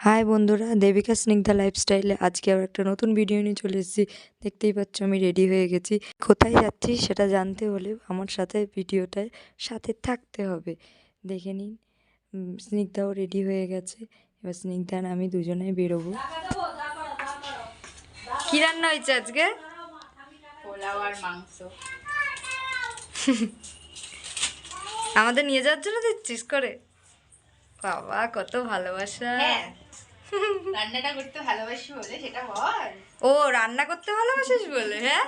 High বন্ধুরা, দেবিকা স্নিগ্ধা লাইফস্টাইলে আজকে আবার একটা নতুন ভিডিও নিয়ে চলে এসেছি। দেখতেই পাচ্ছ আমি রেডি হয়ে গেছি। কোথায় যাচ্ছি সেটা জানতে হলে আমার সাথে ভিডিওটায় সাথে থাকতে হবে। দেখে নিন, স্নিগ্ধাও রেডি হয়ে গেছে। এবার স্নিগ্ধা আর আমি দুজনেই বেরোবো। কি রান্না হয়েছে আজকে? পোলাও আর মাংস। আমাদের নিয়ে যাওয়ার জন্য দিচ্ছিস করে? বাবা, কত ভালোবাসা। রান্নাটা করতে ভালোবাসি বলে সেটা বল। ও, রান্না করতে ভালোবাসিস বলে? হ্যাঁ,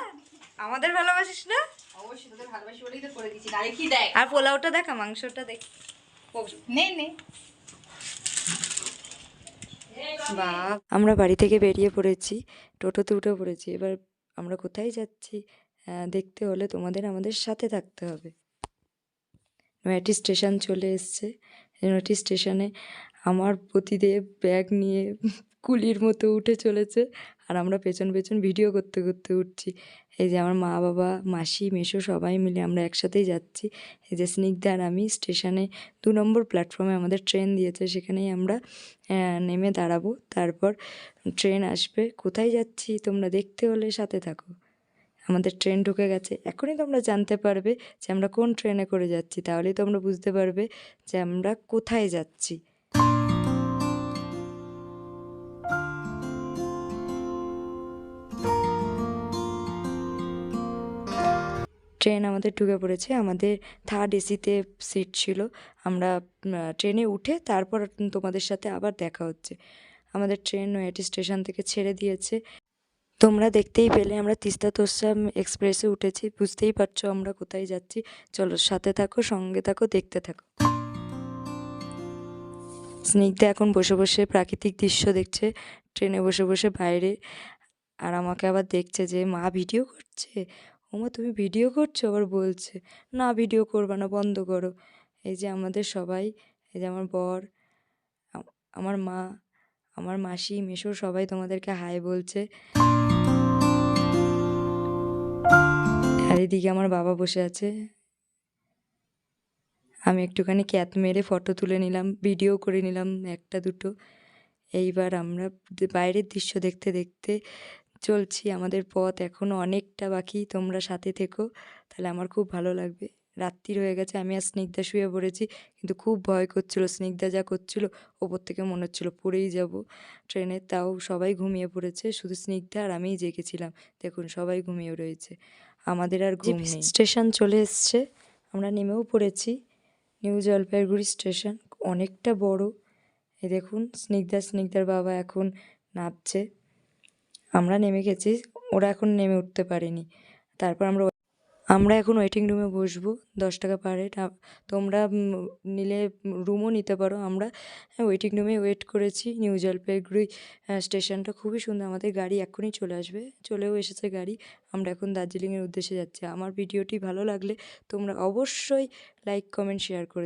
আমাদের ভালোবাসিস না? অবশ্যই তোদের ভালোবাসি বলেই তো করে দিচ্ছি। আরে কি দেখ, আর পোলাওটা দেখা, মাংসটা দেখ। নে নে। বাহ, আমরা বাড়ি থেকে বেরিয়ে পড়েছি, টোটোতে উঠে পড়েছি। এবার আমরা কোথায় যাচ্ছি দেখতে হলে তোমাদের আমাদের সাথে থাকতে হবে। নৈহাটি স্টেশন চলে এসছে। নৈহাটি স্টেশনে আমার পতিদেব ব্যাগ নিয়ে কুলির মতো উঠে চলেছে, আর আমরা পেছন পেছন ভিডিও করতে করতে উঠছি। এই যে আমার মা বাবা মাসি মেসো সবাই মিলে আমরা একসাথেই যাচ্ছি। এই যে স্নিগ্ধা আর আমি স্টেশনে 2 নম্বর প্ল্যাটফর্মে আমাদের ট্রেন দিয়েছে, সেখানেই আমরা নেমে দাঁড়াবো। তারপর ট্রেন আসবে। কোথায় যাচ্ছি তোমরা দেখতে হলে সাথে থাকো। আমাদের ট্রেন ঢুকে গেছে, এখনই তোমরা জানতে পারবে যে আমরা কোন ট্রেনে করে যাচ্ছি। তাহলেই তোমরা বুঝতে পারবে যে আমরা কোথায় যাচ্ছি। ট্রেন আমাদের ঢুকে পড়েছে। আমাদের থার্ড এসিতে সিট ছিল। আমরা ট্রেনে উঠে তারপর তোমাদের সাথে আবার দেখা হচ্ছে। আমাদের ট্রেন নৈহাটি স্টেশন থেকে ছেড়ে দিয়েছে। তোমরা দেখতেই পেলে আমরা তিস্তা তোর্ষা এক্সপ্রেসে উঠেছি। বুঝতেই পারছো আমরা কোথায় যাচ্ছি। চলো সাথে থাকো, সঙ্গে থাকো, দেখতে থাকো। স্নিগ্ধা এখন বসে বসে প্রাকৃতিক দৃশ্য দেখছে ট্রেনে বসে বসে বাইরে, আর আমাকে আবার দেখছে যে মা ভিডিও করছে। ওমা, তুমি ভিডিও করছো? আবার বলছে না, ভিডিও করবা না, বন্ধ করো। এই যে আমাদের সবাই, এই যে আমার বর, আমার মা, আমার মাসি মেসো সবাই তোমাদেরকে হাই বলছে। আর এদিকে আমার বাবা বসে আছে। আমি একটুখানি ক্যাত মেরে ফটো তুলে নিলাম, ভিডিও করে নিলাম একটা দুটো। এইবার আমরা বাইরের দৃশ্য দেখতে দেখতে চলছি। আমাদের পথ এখনও অনেকটা বাকি। তোমরা সাথে থেকো, তাহলে আমার খুব ভালো লাগবে। রাত্রির হয়ে গেছে, আমি আর স্নিগ্ধা শুয়ে পড়েছি, কিন্তু খুব ভয় করছিল। স্নিগ্ধা যা করছিল, ওপর থেকে মনে হচ্ছিলো পড়েই যাব ট্রেনে। তাও সবাই ঘুমিয়ে পড়েছে, শুধু স্নিগ্ধা আর আমিই জেগেছিলাম। দেখুন সবাই ঘুমিয়ে রয়েছে, আমাদের আর ঘুম নেই। স্টেশন চলে এসছে, আমরা নেমেও পড়েছি। নিউ জলপাইগুড়ি স্টেশন অনেকটা বড়। এই দেখুন স্নিগ্ধার বাবা এখন নামছে। আমরা নেমে গেছি, ওরা এখন নেমে উঠতে পারেনি। তারপর আমরা এখন ওয়েটিং রুমে বসবো। 10 টাকা পার হেড। তোমরা নিলে রুমও নিতে পারো। আমরা ওয়েটিং রুমে ওয়েট করেছি। নিউ জলপাইগুড়ি স্টেশনটা খুবই সুন্দর। আমাদের গাড়ি এক্ষুনি চলে আসবে, চলেও এসেছে গাড়ি। আমরা এখন দার্জিলিংয়ের উদ্দেশ্যে যাচ্ছি। আমার ভিডিওটি ভালো লাগলে তোমরা অবশ্যই লাইক কমেন্ট শেয়ার করে